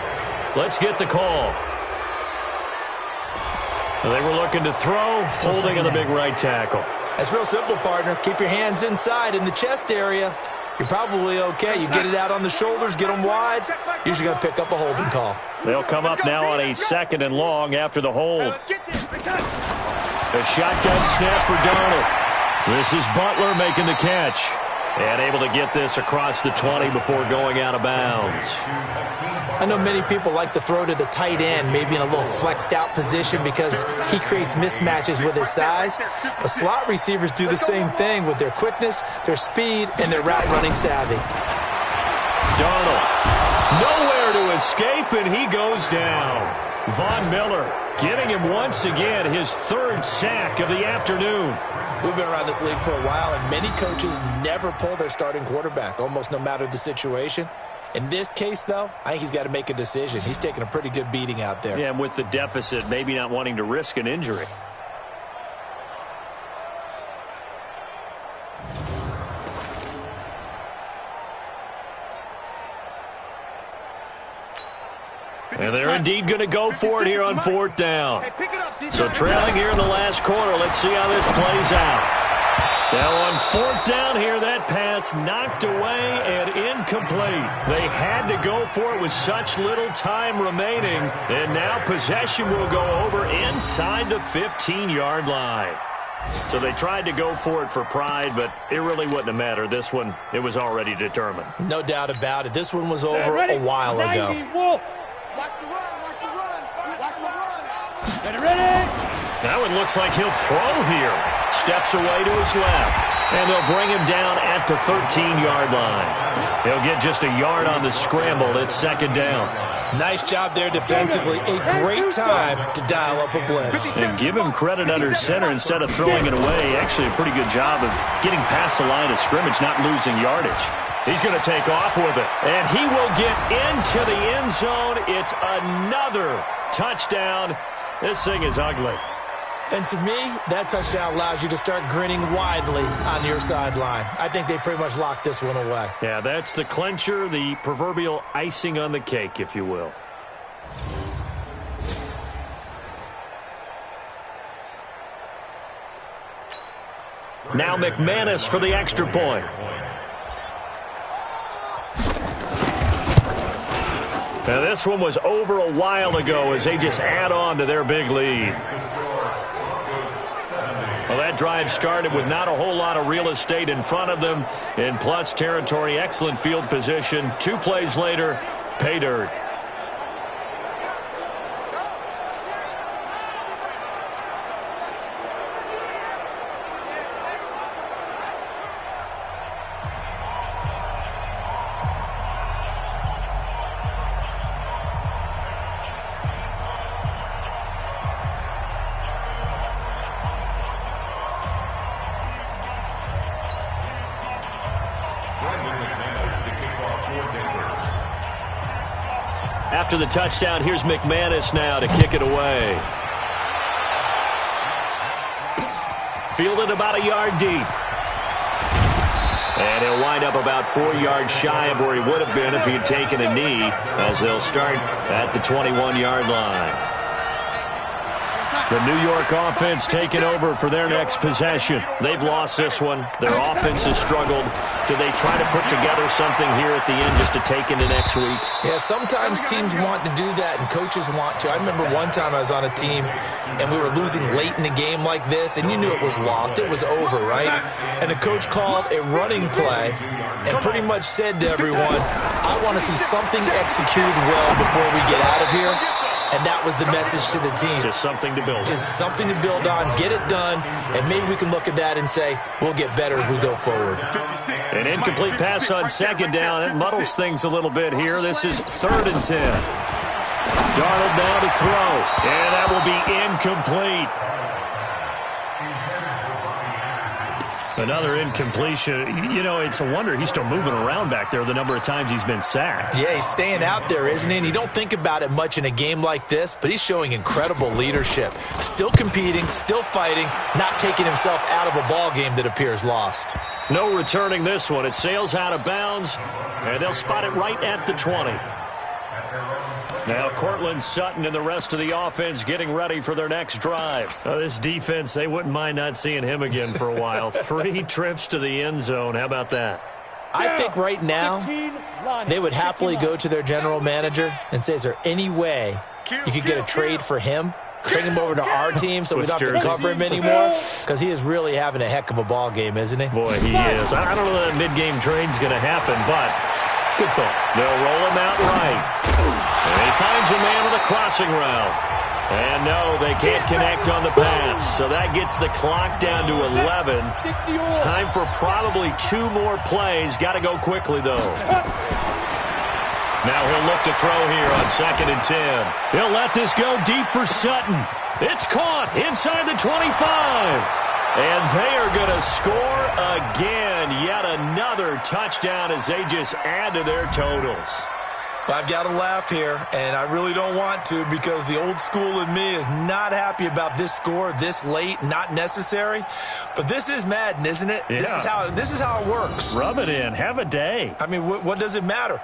Let's get the call. They were looking to throw, holding on the big right tackle. That's real simple, partner. Keep your hands inside in the chest area. You're probably okay. You get it out on the shoulders, get them wide. Usually going to pick up a holding call. They'll come up now on a 2nd and long after the hold. A shotgun snap for Darnold. This is Butler making the catch. And able to get this across the 20 before going out of bounds. I know many people like to throw to the tight end, maybe in a little flexed out position because he creates mismatches with his size. The slot receivers do the same thing with their quickness, their speed, and their route running savvy. Darnold, nowhere to escape, and he goes down. Von Miller getting him once again his 3rd sack of the afternoon. We've been around this league for a while, and many coaches never pull their starting quarterback, almost no matter the situation. In this case, though, I think he's got to make a decision. He's taking a pretty good beating out there. Yeah, and with the deficit, maybe not wanting to risk an injury. And they're indeed going to go for it here on 4th down. So trailing here in the last quarter, let's see how this plays out. Now on 4th down here, that pass knocked away and incomplete. They had to go for it with such little time remaining. And now possession will go over inside the 15-yard line. So they tried to go for it for pride, but it really wouldn't have mattered. This one, it was already determined. No doubt about it. This one was over a while ago. Watch the run, watch the run, watch the run. Get ready. Now it looks like he'll throw here. Steps away to his left. And they'll bring him down at the 13-yard line. He'll get just a yard on the scramble. It's 2nd down. Nice job there defensively. A great time to dial up a blitz. And give him credit under center instead of throwing it away. Actually a pretty good job of getting past the line of scrimmage, not losing yardage. He's going to take off with it. And he will get into the end zone. It's another touchdown. This thing is ugly. And to me, that touchdown allows you to start grinning widely on your sideline. I think they pretty much locked this one away. Yeah, that's the clincher, the proverbial icing on the cake, if you will. Now McManus for the extra point. Now this one was over a while ago as they just add on to their big lead. Well, that drive started with not a whole lot of real estate in front of them. In plus territory, excellent field position. 2 plays later, pay dirt. After the touchdown, here's McManus now to kick it away. Fielded about a yard deep. And he'll wind up about 4 yards shy of where he would have been if he had taken a knee, as they'll start at the 21-yard line. The New York offense taking over for their next possession. They've lost this one. Their offense has struggled. Do they try to put together something here at the end just to take into next week? Yeah, sometimes teams want to do that and coaches want to. I remember one time I was on a team and we were losing late in the game like this, and you knew it was lost. It was over, right? And the coach called a running play and pretty much said to everyone, I want to see something executed well before we get out of here. And that was the message to the team. Just something to build. Just something to build on, get it done, and maybe we can look at that and say, we'll get better as we go forward. An incomplete pass on second down. It muddles things a little bit here. This is 3rd and 10. Darnold now to throw, and that will be incomplete. Another incompletion. You know, it's a wonder he's still moving around back there the number of times he's been sacked. Yeah, he's staying out there, isn't he? And you don't think about it much in a game like this, but he's showing incredible leadership. Still competing, still fighting, not taking himself out of a ball game that appears lost. No returning this one. It sails out of bounds, and they'll spot it right at the 20. Now Cortland Sutton and the rest of the offense getting ready for their next drive. This defense, they wouldn't mind not seeing him again for a while. 3 trips to the end zone. How about that? I think right now they would happily go to their general manager and say, is there any way you could get a trade for him? Bring him over to our team so we don't have to cover him anymore? Because he is really having a heck of a ball game, isn't he? Boy, he is. I don't know that mid-game trade's going to happen, but good thought. They'll roll him out right. And he finds a man with a crossing route. And no, they can't connect on the pass. So that gets the clock down to 11. Time for probably 2 more plays. Got to go quickly, though. Now he'll look to throw here on 2nd and 10. He'll let this go deep for Sutton. It's caught inside the 25. And they are going to score again. Yet another touchdown as they just add to their totals. I've got to laugh here, and I really don't want to because the old school in me is not happy about this score this late, not necessary. But this is Madden, isn't it? Yeah. This is how it works. Rub it in. Have a day. I mean, what does it matter?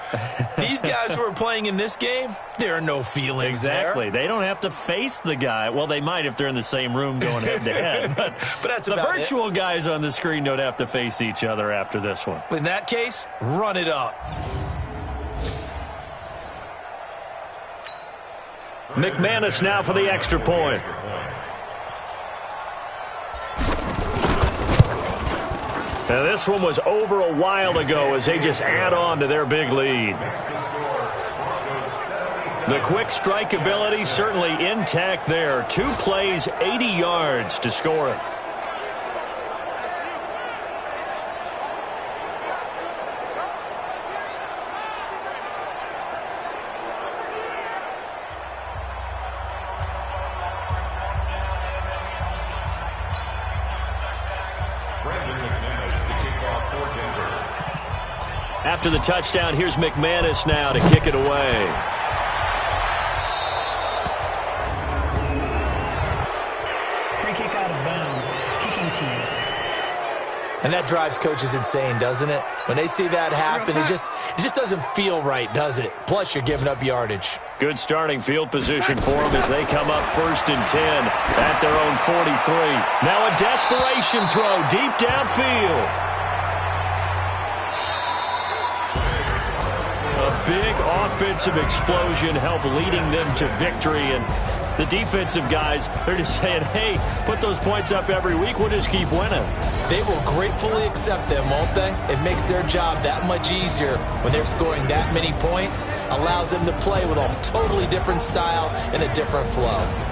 These guys who are playing in this game, there are no feelings exactly. there. They don't have to face the guy. Well, they might if they're in the same room going head-to-head. But that's the about virtual it. Guys on the screen don't have to face each other after this one. In that case, run it up. McManus now for the extra point. Now this one was over a while ago as they just add on to their big lead. The quick strike ability certainly intact there. 2 plays, 80 yards to score it. After the touchdown, here's McManus now to kick it away. Free kick out of bounds. Kicking team. And that drives coaches insane, doesn't it? When they see that happen, it just doesn't feel right, does it? Plus, you're giving up yardage. Good starting field position for them as they come up 1st and 10 at their own 43. Now a desperation throw deep downfield. A big offensive explosion helped leading them to victory. And the defensive guys, they're just saying, hey, put those points up every week. We'll just keep winning. They will gratefully accept them, won't they? It makes their job that much easier when they're scoring that many points. Allows them to play with a totally different style and a different flow.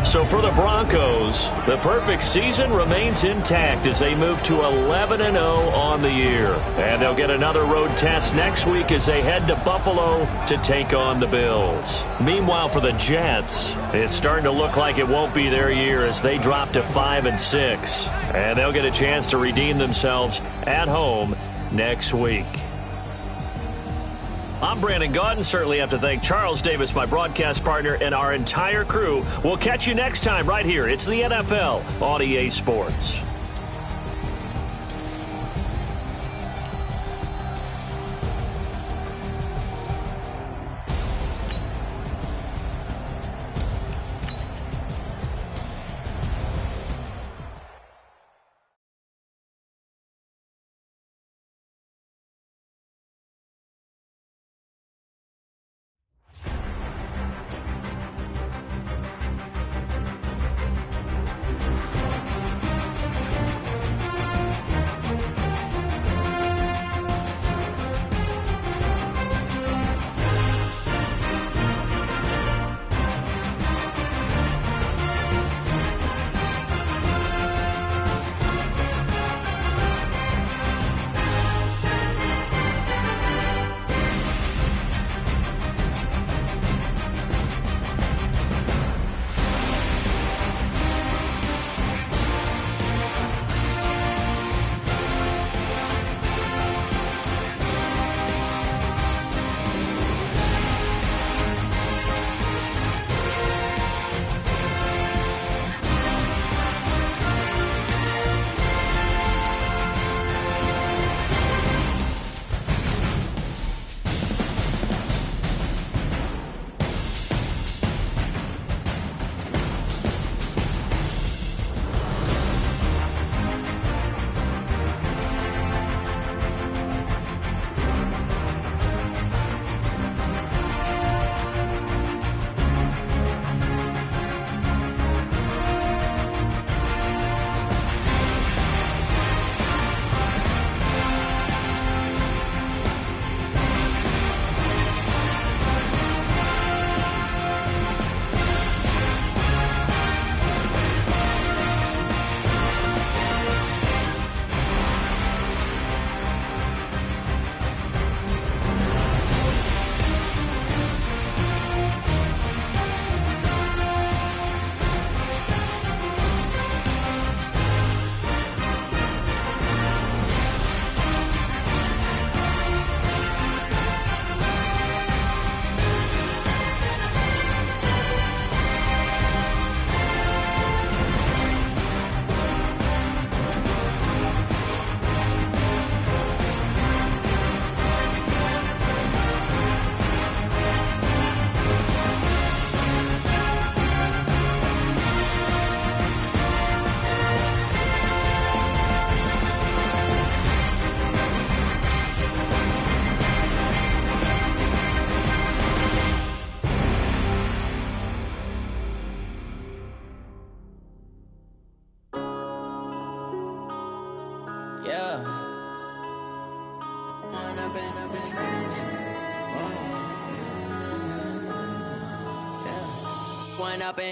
So for the Broncos, the perfect season remains intact as they move to 11-0 on the year. And they'll get another road test next week as they head to Buffalo to take on the Bills. Meanwhile, for the Jets, it's starting to look like it won't be their year as they drop to 5-6. And they'll get a chance to redeem themselves at home next week. I'm Brandon Gaudin. Certainly have to thank Charles Davis, my broadcast partner, and our entire crew. We'll catch you next time right here. It's the NFL on EA Sports.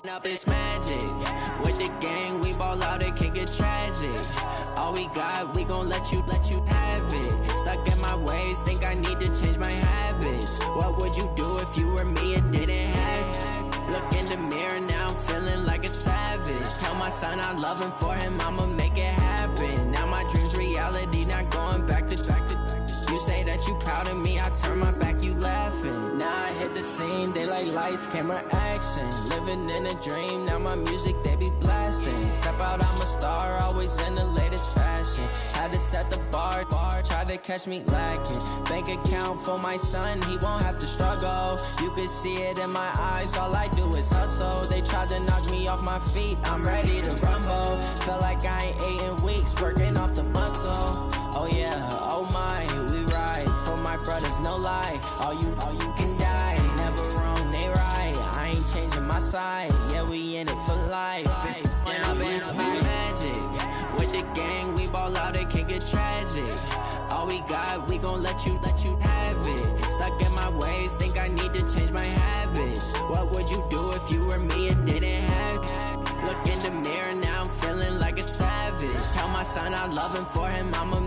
Up this magic. With the gang, we ball out, it can get tragic. All we got, we gon' let you have it. Stuck in my ways, think I need to change my habits. What would you do if you were me and didn't have it? Look in the mirror, now I'm feeling like a savage. Tell my son I love him, for him I'ma make it happen. Now my dream's reality, not going back to. You say that you proud of me, I turn my back, you laughing. Now I hit the scene, they like lights, camera, action. Living in a dream, now my music, they be blasting. Step out, I'm a star, always in the latest fashion. Had to set the bar, try to catch me lacking. Bank account for my son, he won't have to struggle. You can see it in my eyes, all I do is hustle. They tried to knock me off my feet, I'm ready to rumble. Feel like I ain't ate in weeks, working off the muscle. Oh yeah, oh my, we ride for my brothers, no lie. All you can die, never wrong, they right. I ain't changing my side, yeah, we in it for life. When I've been up is magic. With the gang, we ball out, it can get tragic. All we got, we gon' let you have it. Stuck in my ways, think I need to change my habits. What would you do if you were me and didn't have it? Look in the mirror, now I'm feeling like a savage. Tell my son I love him, for him I'ma